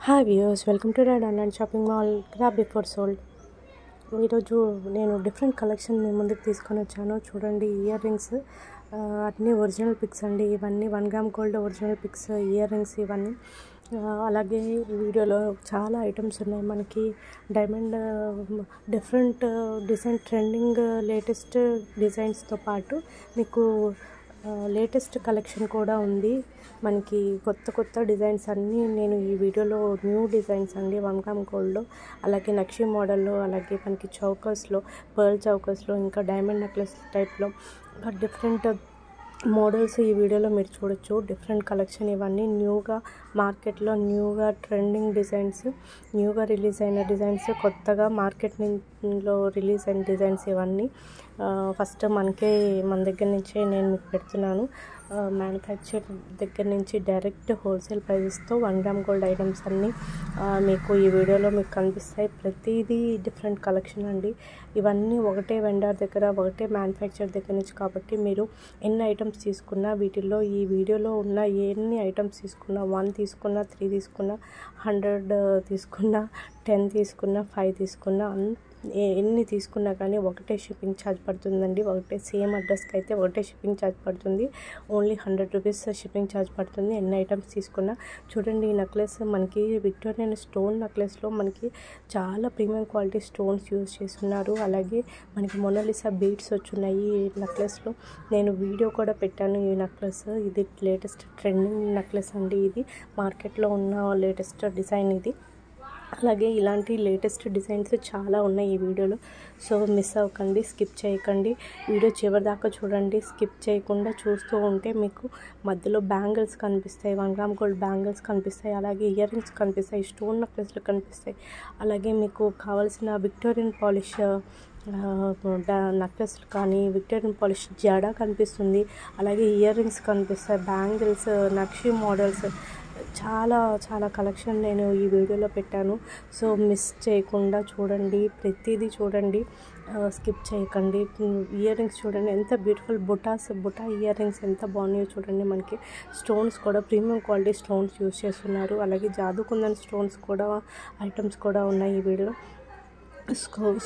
Hi viewers, welcome to red online shopping mall grab before sold. ఈరోజు నేను different collection మీ ముందుకు తీసుకొని వచ్చాను. చూడండి, ఇయర్ రింగ్స్ అన్నీ ఒరిజినల్ పిక్స్ అండి. ఇవన్నీ 1 gram gold original picks earrings ఇవన్నీ. అలాగే ఈ వీడియోలో చాలా ఐటమ్స్ ఉన్నాయి. మనకి diamond different design trending latest డిజైన్స్తో పాటు మీకు లేటెస్ట్ కలెక్షన్ కూడా ఉంది. మనకి కొత్త డిజైన్స్ అన్నీ నేను ఈ వీడియోలో న్యూ డిజైన్స్ అండి 1 గ్రామ్ గోల్డ్లో, అలాగే నక్షి మోడల్లో, అలాగే మనకి చౌకర్స్లో, పర్ల్ చౌకర్స్లో, ఇంకా డైమండ్ నెక్లెస్ టైప్లో ఇంకా డిఫరెంట్ మోడల్స్ ఈ వీడియోలో మీరు చూడొచ్చు. డిఫరెంట్ కలెక్షన్ ఇవన్నీ న్యూగా మార్కెట్లో న్యూగా ట్రెండింగ్ డిజైన్స్, న్యూగా రిలీజ్ అయిన డిజైన్స్, కొత్తగా మార్కెట్లో రిలీజ్ అయిన డిజైన్స్ ఇవన్నీ. ఫస్ట్ మన దగ్గర నుంచే నేను మీకు పెడుతున్నాను. మ్యానుఫ్యాక్చర్ దగ్గర నుంచి డైరెక్ట్ హోల్సేల్ ప్రైజెస్తో 1 గ్రామ్ గోల్డ్ ఐటమ్స్ అన్నీ మీకు ఈ వీడియోలో మీకు కనిపిస్తాయి. ప్రతిదీ డిఫరెంట్ కలెక్షన్ అండి. ఇవన్నీ ఒకటే వెండర్ దగ్గర, ఒకటే మ్యానుఫ్యాక్చర్ దగ్గర నుంచి కాబట్టి మీరు ఎన్ని ఐటమ్స్ తీసుకున్నా, వీటిల్లో ఈ వీడియోలో ఉన్న ఎన్ని ఐటమ్స్ తీసుకున్నా, 1 తీసుకున్నా, 3 తీసుకున్నా, 100 తీసుకున్నా, 10 తీసుకున్నా, 5 తీసుకున్నా, ఎన్ని తీసుకున్నా కానీ ఒకటే షిప్పింగ్ ఛార్జ్ పడుతుందండి. ఒకటే సేమ్ అడ్రస్కి అయితే ఒకటే షిప్పింగ్ ఛార్జ్ పడుతుంది. ఓన్లీ 100 రూపీస్ షిప్పింగ్ ఛార్జ్ పడుతుంది ఎన్ని ఐటమ్స్ తీసుకున్నా. చూడండి, ఈ నెక్లెస్ మనకి విక్టోరియన్ స్టోన్ నెక్లెస్లో మనకి చాలా ప్రీమియం క్వాలిటీ స్టోన్స్ యూజ్ చేస్తున్నారు. అలాగే మనకి మొనాలిసా బీడ్స్ వచ్చున్నాయి ఈ నెక్లెస్లో. నేను వీడియో కూడా పెట్టాను ఈ నెక్లెస్. ఇది లేటెస్ట్ ట్రెండింగ్ నెక్లెస్ అండి. ఇది మార్కెట్లో ఉన్న లేటెస్ట్ డిజైన్ ఇది. అలాగే ఇలాంటి లేటెస్ట్ డిజైన్స్ చాలా ఉన్నాయి ఈ వీడియోలో. సో మిస్ అవ్వకండి, స్కిప్ చేయకండి, వీడియో చివరి దాకా చూడండి. స్కిప్ చేయకుండా చూస్తూ ఉంటే మీకు మధ్యలో బ్యాంగిల్స్ కనిపిస్తాయి, 1 గ్రామ్ గోల్డ్ బ్యాంగిల్స్ కనిపిస్తాయి, అలాగే ఇయర్ రింగ్స్ కనిపిస్తాయి, స్టోన్ నెక్లెస్లు కనిపిస్తాయి, అలాగే మీకు కావాల్సిన విక్టోరియన్ పాలిష్ నెక్లెస్లు కానీ, విక్టోరియన్ పాలిష్ జడ కనిపిస్తుంది, అలాగే ఇయర్ రింగ్స్ కనిపిస్తాయి, బ్యాంగిల్స్, నక్షి మోడల్స్, చాలా కలెక్షన్ నేను ఈ వీడియోలో పెట్టాను. సో మిస్ చేయకుండా చూడండి, ప్రతిదీ చూడండి, స్కిప్ చేయకండి. ఇయర్ రింగ్స్ చూడండి ఎంత బ్యూటిఫుల్ బుటా ఇయర్ రింగ్స్ ఎంత బాగున్నాయో చూడండి. మనకి స్టోన్స్ కూడా ప్రీమియం క్వాలిటీ స్టోన్స్ యూజ్ చేస్తున్నారు. అలాగే జాదుకుందని స్టోన్స్ కూడా ఐటమ్స్ కూడా ఉన్నాయి ఈ వీడియోలో.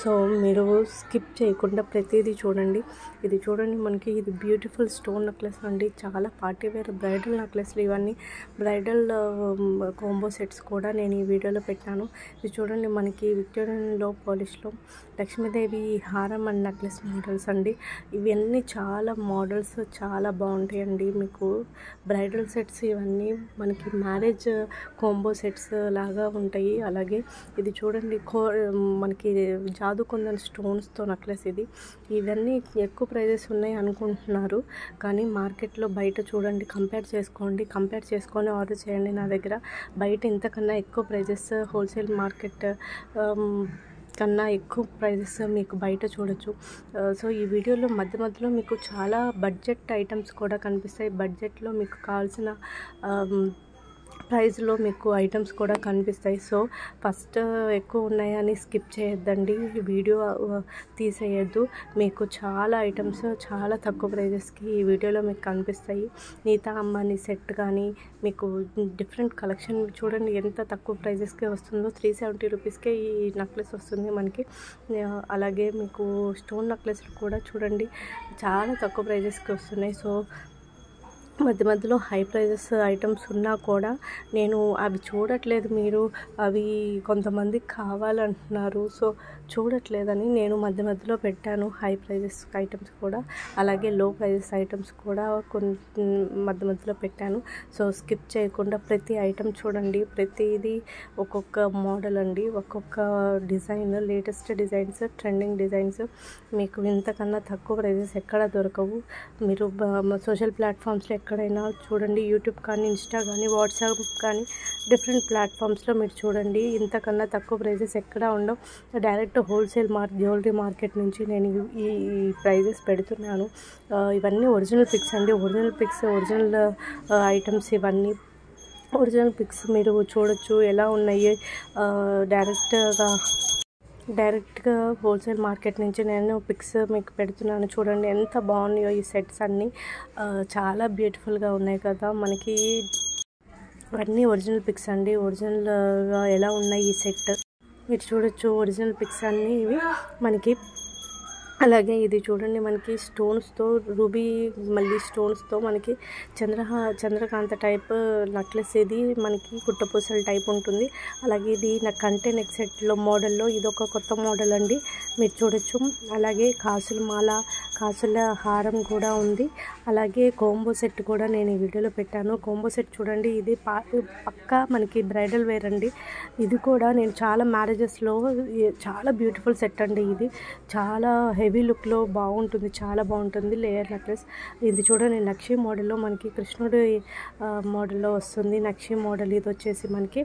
సో మీరు స్కిప్ చేయకుండా ప్రతిదీ చూడండి. ఇది చూడండి, మనకి ఇది బ్యూటిఫుల్ స్టోన్ నెక్లెస్ అండి. చాలా పార్టీవేర్ బ్రైడల్ నెక్లెస్లు ఇవన్నీ. బ్రైడల్ కాంబో సెట్స్ కూడా నేను ఈ వీడియోలో పెట్టాను. ఇది చూడండి, మనకి విక్టోరియన్ లో పాలిష్లో లక్ష్మీదేవి హారం అండ్ నెక్లెస్ మోడల్స్ అండి. ఇవన్నీ చాలా మోడల్స్ చాలా బాగుంటాయండి. మీకు బ్రైడల్ సెట్స్ ఇవన్నీ మనకి మ్యారేజ్ కాంబో సెట్స్ లాగా ఉంటాయి. అలాగే ఇది చూడండి, మనకి జాదుకుందన్ స్టోన్స్తో నెక్లెస్ ఇది. ఇవన్నీ ఎక్కువ ప్రైజెస్ ఉన్నాయి అనుకుంటున్నారు, కానీ మార్కెట్లో బయట చూడండి, కంపేర్ చేసుకొని ఆర్డర్ చేయండి. నా దగ్గర బయట ఇంతకన్నా ఎక్కువ ప్రైజెస్, హోల్సేల్ మార్కెట్ కన్నా ఎక్కువ ప్రైజెస్ మీకు బయట చూడొచ్చు. సో ఈ వీడియోలో మధ్యలో మీకు చాలా బడ్జెట్ ఐటమ్స్ కూడా కనిపిస్తాయి. బడ్జెట్లో మీకు కావాల్సిన ప్రైస్లో మీకు ఐటమ్స్ కూడా కనిపిస్తాయి. సో ఫస్ట్ ఎక్కువ ఉన్నాయని స్కిప్ చేయొద్దండి, వీడియో తీసేయద్దు. మీకు చాలా ఐటమ్స్ చాలా తక్కువ ప్రైజెస్కి ఈ వీడియోలో మీకు కనిపిస్తాయి. నీతా అంబానీ సెట్ కానీ, మీకు డిఫరెంట్ కలెక్షన్ చూడండి ఎంత తక్కువ ప్రైజెస్కే వస్తుందో. 370 రూపీస్కే ఈ నెక్లెస్ వస్తుంది మనకి. అలాగే మీకు స్టోన్ నెక్లెస్లు కూడా చూడండి చాలా తక్కువ ప్రైజెస్కి వస్తున్నాయి. సో మధ్యలో హై ప్రైజెస్ ఐటమ్స్ ఉన్నా కూడా నేను అవి చూడట్లేదు. మీరు అవి కొంతమందికి కావాలంటున్నారు, సో చూడట్లేదని నేను మధ్యలో పెట్టాను హై ప్రైజెస్ ఐటమ్స్ కూడా, అలాగే లో ప్రైజెస్ ఐటమ్స్ కూడా కొన్ని మధ్యలో పెట్టాను. సో స్కిప్ చేయకుండా ప్రతి ఐటమ్ చూడండి. ప్రతిదీ ఒక్కొక్క మోడల్ అండి, ఒక్కొక్క design, latest designs, trending designs. మీకు ఇంతకన్నా తక్కువ ప్రైజెస్ ఎక్కడ దొరకవు. మీరు సోషల్ ప్లాట్ఫామ్స్లో ఎక్కడైనా చూడండి, యూట్యూబ్ కానీ, ఇన్స్టా కానీ, వాట్సాప్ కానీ, డిఫరెంట్ ప్లాట్ఫామ్స్లో మీరు చూడండి, ఇంతకన్నా తక్కువ ప్రైజెస్ ఎక్కడ ఉండవు. డైరెక్ట్ హోల్సేల్ జ్యువెలరీ మార్కెట్ నుంచి నేను ఈ ప్రైజెస్ పెడుతున్నాను. ఇవన్నీ ఒరిజినల్ పిక్స్ అండి, ఒరిజినల్ ఐటమ్స్ ఇవన్నీ. ఒరిజినల్ పిక్స్ మీరు చూడొచ్చు ఎలా ఉన్నాయి. డైరెక్ట్గా హోల్సేల్ మార్కెట్ నుంచి నేను పిక్స్ మీకు పెడుతున్నాను. చూడండి ఎంత బాగున్నాయో ఈ సెట్స్ అన్నీ. చాలా బ్యూటిఫుల్గా ఉన్నాయి కదా. మనకి ఇవన్నీ ఒరిజినల్ పిక్స్ అండి. ఒరిజినల్గా ఎలా ఉన్నాయి ఈ సెట్ మీరు చూడొచ్చు. ఒరిజినల్ పిక్స్ అన్నీ ఇవి మనకి. అలాగే ఇది చూడండి, మనకి స్టోన్స్తో రూబీ మళ్ళీ స్టోన్స్తో మనకి చంద్రకాంత టైప్ నెక్లెస్. ఇది మనకి కుట్టపూసల టైప్ ఉంటుంది. అలాగే ఇది నా కంటే నెక్ సెట్లో మోడల్లో ఇదొక కొత్త మోడల్ అండి, మీరు చూడొచ్చు. అలాగే కాసుల హారం కూడా ఉంది. అలాగే కోంబో సెట్ కూడా నేను ఈ వీడియోలో పెట్టాను. కోంబో సెట్ చూడండి, ఇది పక్కా మనకి బ్రైడల్ వేర్ అండి. ఇది కూడా నేను చాలా మ్యారేజెస్లో చాలా బ్యూటిఫుల్ సెట్ అండి. ఇది చాలా హెవీ లుక్లో బాగుంటుంది, చాలా బాగుంటుంది లేయర్ నెక్లెస్. ఇది చూడండి, నక్షి మోడల్లో మనకి కృష్ణుడి మోడల్లో వస్తుంది. నక్షి మోడల్ ఇది వచ్చేసి మనకి.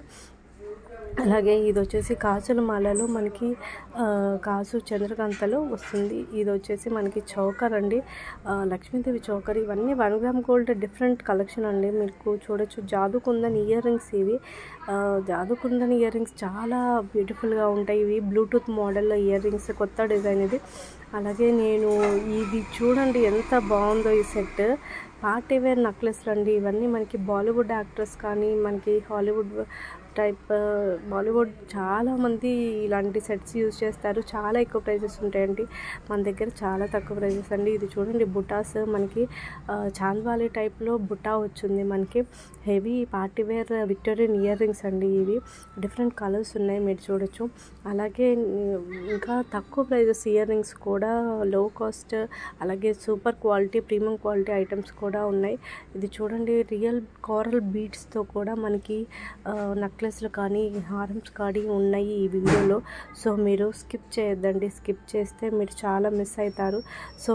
అలాగే ఇది వచ్చేసి కాసుల మాలలో మనకి కాసు చంద్రకాంతలో వస్తుంది. ఇది వచ్చేసి మనకి చౌకర్ అండి, లక్ష్మీదేవి చౌకర్. ఇవన్నీ 1 గ్రామ్ గోల్డ్ డిఫరెంట్ కలెక్షన్ అండి, మీకు చూడొచ్చు. జాదుకుందని ఇయర్ రింగ్స్ ఇవి. జాదుకుందని ఇయర్ రింగ్స్ చాలా బ్యూటిఫుల్గా ఉంటాయి. ఇవి బ్లూటూత్ మోడల్లో ఇయర్ రింగ్స్, కొత్త డిజైన్ ఇది. అలాగే నేను ఇది చూడండి ఎంత బాగుందో ఈ సెట్. పార్టీ వేర్ నెక్లెస్లు అండి ఇవన్నీ. మనకి బాలీవుడ్ యాక్ట్రెస్ కానీ మనకి హాలీవుడ్ టైప్ బాలీవుడ్ చాలామంది ఇలాంటి సెట్స్ యూజ్ చేస్తారు. చాలా ఎక్కువ ప్రైజెస్ ఉంటాయండి, మన దగ్గర చాలా తక్కువ ప్రైజెస్ అండి. ఇది చూడండి, బుటాస్ మనకి చాంద్వాలి టైప్లో బుటా వచ్చింది మనకి. Heavy partywear Victorian earrings అండి ఇవి. డిఫరెంట్ కలర్స్ ఉన్నాయి, మీరు చూడొచ్చు. అలాగే ఇంకా తక్కువ ప్రైజెస్ ఇయర్ రింగ్స్ కూడా, లో కాస్ట్, అలాగే super quality premium quality items కూడా ఉన్నాయి. ఇది చూడండి, రియల్ కోరల్ బీడ్స్తో కూడా మనకి నెక్లెస్లు కానీ హారమ్స్ కానీ ఉన్నాయి ఈ వీడియోలో. సో మీరు స్కిప్ చేయొద్దండి, స్కిప్ చేస్తే మీరు చాలా మిస్ అవుతారు. సో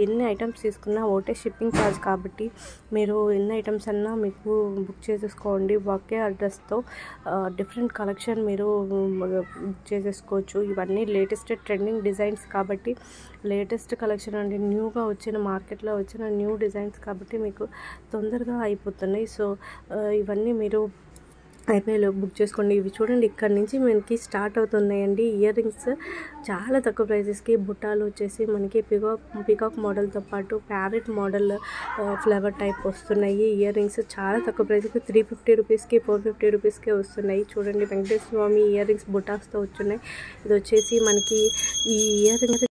ఎన్ని ఐటమ్స్ తీసుకున్నా ఒకటే షిప్పింగ్ ఛార్జ్ కాబట్టి మీరు ఎన్ని ఐటమ్స్ అన్నా మీకు బుక్ చేసేసుకోండి. ఒకే అడ్రస్తో డిఫరెంట్ కలెక్షన్ మీరు బుక్ చేసేసుకోవచ్చు. ఇవన్నీ లేటెస్ట్ ట్రెండింగ్ డిజైన్స్ కాబట్టి, లేటెస్ట్ కలెక్షన్ అండి, న్యూగా వచ్చిన మార్కెట్లో వచ్చిన న్యూ డిజైన్స్ కాబట్టి మీకు తొందరగా అయిపోతున్నాయి. సో ఇవన్నీ మీరు ఐపీఐలో బుక్ చేసుకోండి. ఇవి చూడండి, ఇక్కడ నుంచి మనకి స్టార్ట్ అవుతున్నాయండి ఇయర్ రింగ్స్ చాలా తక్కువ ప్రైజెస్కి. బుట్టాలు వచ్చేసి మనకి పికాక్ మోడల్తో పాటు ప్యారెట్ మోడల్ ఫ్లవర్ టైప్ వస్తున్నాయి. ఇయర్ రింగ్స్ చాలా తక్కువ ప్రైస్కి 350 రూపీస్కి 450 రూపీస్కే వస్తున్నాయి. చూడండి, వెంకటేశ్వర స్వామి ఇయర్ రింగ్స్ బుటాస్తో వచ్చున్నాయి. ఇది వచ్చేసి మనకి ఈ ఇయర్ రింగ్స్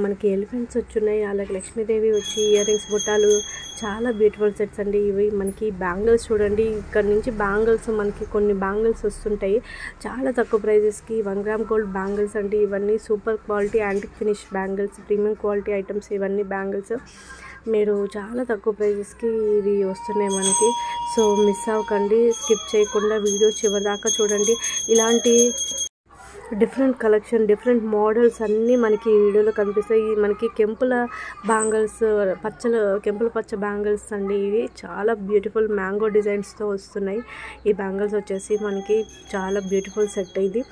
మనకి ఎలిఫెంట్స్ వచ్చున్నాయి. అలాగే లక్ష్మీదేవి వచ్చి ఇయర్ రింగ్స్ బుట్టాలు చాలా బ్యూటిఫుల్ సెట్స్ అండి ఇవి. మనకి బ్యాంగిల్స్ చూడండి, ఇక్కడ నుంచి బ్యాంగిల్స్ మనకి కొన్ని బ్యాంగిల్స్ వస్తుంటాయి చాలా తక్కువ ప్రైజెస్కి. 1 గ్రామ్ గోల్డ్ బ్యాంగిల్స్ అండి ఇవన్నీ. Super quality antique finish bangles, premium quality items ఇవన్నీ బ్యాంగిల్స్. మీరు చాలా తక్కువ ప్రైజెస్కి ఇవి వస్తున్నాయి మనకి. సో మిస్ అవ్వకండి, స్కిప్ చేయకుండా వీడియో చివరిదాకా చూడండి. ఇలాంటి డిఫరెంట్ కలెక్షన్, డిఫరెంట్ మోడల్స్ అన్నీ మనకి ఈ వీడియోలో కనిపిస్తాయి. మనకి కెంపుల బ్యాంగిల్స్, కెంపుల పచ్చ బ్యాంగిల్స్ అండి ఇవి. చాలా బ్యూటిఫుల్ మ్యాంగో డిజైన్స్తో వస్తున్నాయి ఈ బ్యాంగిల్స్ వచ్చేసి మనకి. చాలా బ్యూటిఫుల్ సెట్ ఇది,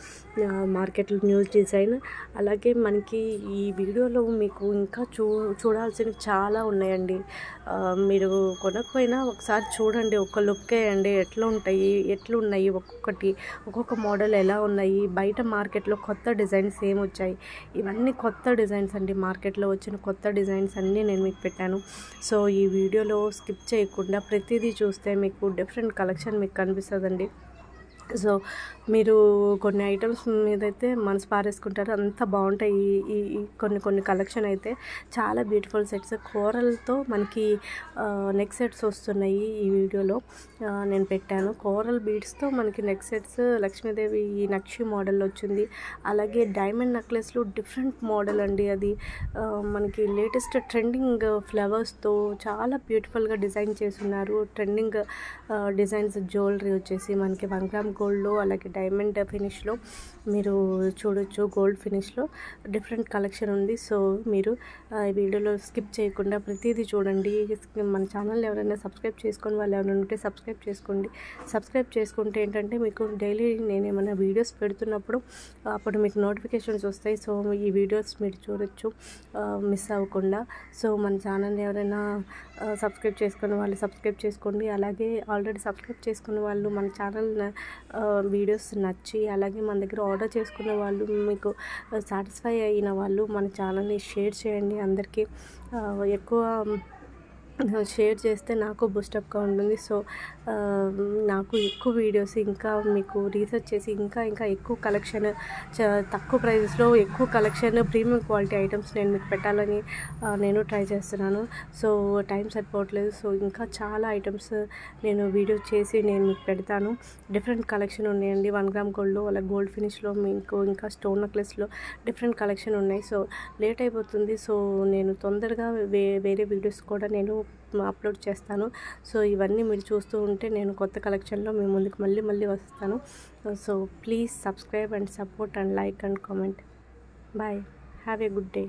మార్కెట్లో న్యూ డిజైన్. అలాగే మనకి ఈ వీడియోలో మీకు ఇంకా చూడాల్సినవి చాలా ఉన్నాయండి. మీరు కొనకపోయినా ఒకసారి చూడండి, ఒక లుక్ వేయండి, ఎట్లున్నాయి ఒక్కొక్క మోడల్ ఎలా ఉన్నాయి. బయట మార్కెట్లో కొత్త డిజైన్స్ ఏం వచ్చాయి, ఇవన్నీ కొత్త డిజైన్స్ అండి. మార్కెట్లో వచ్చిన కొత్త డిజైన్స్ అన్నీ నేను మీకు పెట్టాను. సో ఈ వీడియోలో స్కిప్ చేయకుండా ప్రతిదీ చూస్తే మీకు డిఫరెంట్ కలెక్షన్ మీకు కనిపిస్తుందండి. సో మీరు కొన్ని ఐటమ్స్ మీదైతే మనసు పారేసుకుంటారు, అంత బాగుంటాయి. ఈ కొన్ని కలెక్షన్ అయితే చాలా బ్యూటిఫుల్ సెట్స్. కోరల్తో మనకి నెక్ సెట్స్ వస్తున్నాయి ఈ వీడియోలో నేను పెట్టాను. కోరల్ బీడ్స్తో మనకి నెక్ సెట్స్, లక్ష్మీదేవి ఈ నక్షి మోడల్ వచ్చింది. అలాగే డైమండ్ నెక్లెస్లు డిఫరెంట్ మోడల్ అండి అది. మనకి లేటెస్ట్ ట్రెండింగ్ ఫ్లవర్స్తో చాలా బ్యూటిఫుల్గా డిజైన్ చేస్తున్నారు. ట్రెండింగ్ డిజైన్స్ జ్యువెలరీ వచ్చేసి మనకి 1 గ్రామ్ గోల్డ్లో, అలాగే డైమండ్ ఫినిష్లో మీరు చూడొచ్చు. గోల్డ్ ఫినిష్లో డిఫరెంట్ కలెక్షన్ ఉంది. సో మీరు ఈ వీడియోలో స్కిప్ చేయకుండా ప్రతిదీ చూడండి. మన ఛానల్ ఎవరైనా సబ్స్క్రైబ్ చేసుకొని వాళ్ళు ఎవరైనా ఉంటే సబ్స్క్రైబ్ చేసుకోండి. సబ్స్క్రైబ్ చేసుకుంటే ఏంటంటే మీకు డైలీ నేను ఏమైనా వీడియోస్ పెడుతున్నప్పుడు అప్పుడు మీకు నోటిఫికేషన్స్ వస్తాయి. సో ఈ వీడియోస్ మీరు చూడొచ్చు మిస్ అవ్వకుండా. సో మన ఛానల్ ఎవరైనా సబ్స్క్రైబ్ చేసుకున్న వాళ్ళు సబ్స్క్రైబ్ చేసుకోండి. అలాగే ఆల్రెడీ సబ్స్క్రైబ్ చేసుకున్న వాళ్ళు మన ఛానల్ వీడియోస్ నచ్చి, అలాగే మన దగ్గర ఆర్డర్ చేసుకున్న వాళ్ళు, మీకు సాటిస్ఫై అయిన వాళ్ళు మన ఛానల్ని షేర్ చేయండి. అందరికీ ఎక్కువ షేర్ చేస్తే నాకు బూస్టప్గా ఉంటుంది. సో నాకు ఎక్కువ వీడియోస్ ఇంకా మీకు రీసెర్చ్ చేసి ఇంకా ఎక్కువ కలెక్షన్ తక్కువ ప్రైజెస్లో ఎక్కువ కలెక్షన్ ప్రీమియం క్వాలిటీ ఐటమ్స్ నేను మీకు పెట్టాలని నేను ట్రై చేస్తున్నాను. సో టైం సరిపోవట్లేదు. సో ఇంకా చాలా ఐటమ్స్ నేను వీడియో చేసి నేను మీకు పెడతాను. డిఫరెంట్ కలెక్షన్ ఉన్నాయండి. 1 గ్రామ్ గోల్డ్లో అలా గోల్డ్ ఫినిష్లో మీకు ఇంకా స్టోన్ నెక్లెస్లో డిఫరెంట్ కలెక్షన్ ఉన్నాయి. సో లేట్ అయిపోతుంది. సో నేను తొందరగా వేరే వీడియోస్ కూడా నేను అప్లోడ్ చేస్తాను. సో ఇవన్నీ మీరు చూస్తూ ఉంటే నేను కొత్త కలెక్షన్లో మీ ముందుకు మళ్ళీ వస్తాను. So please subscribe and support and like and comment. Bye. Have a good day.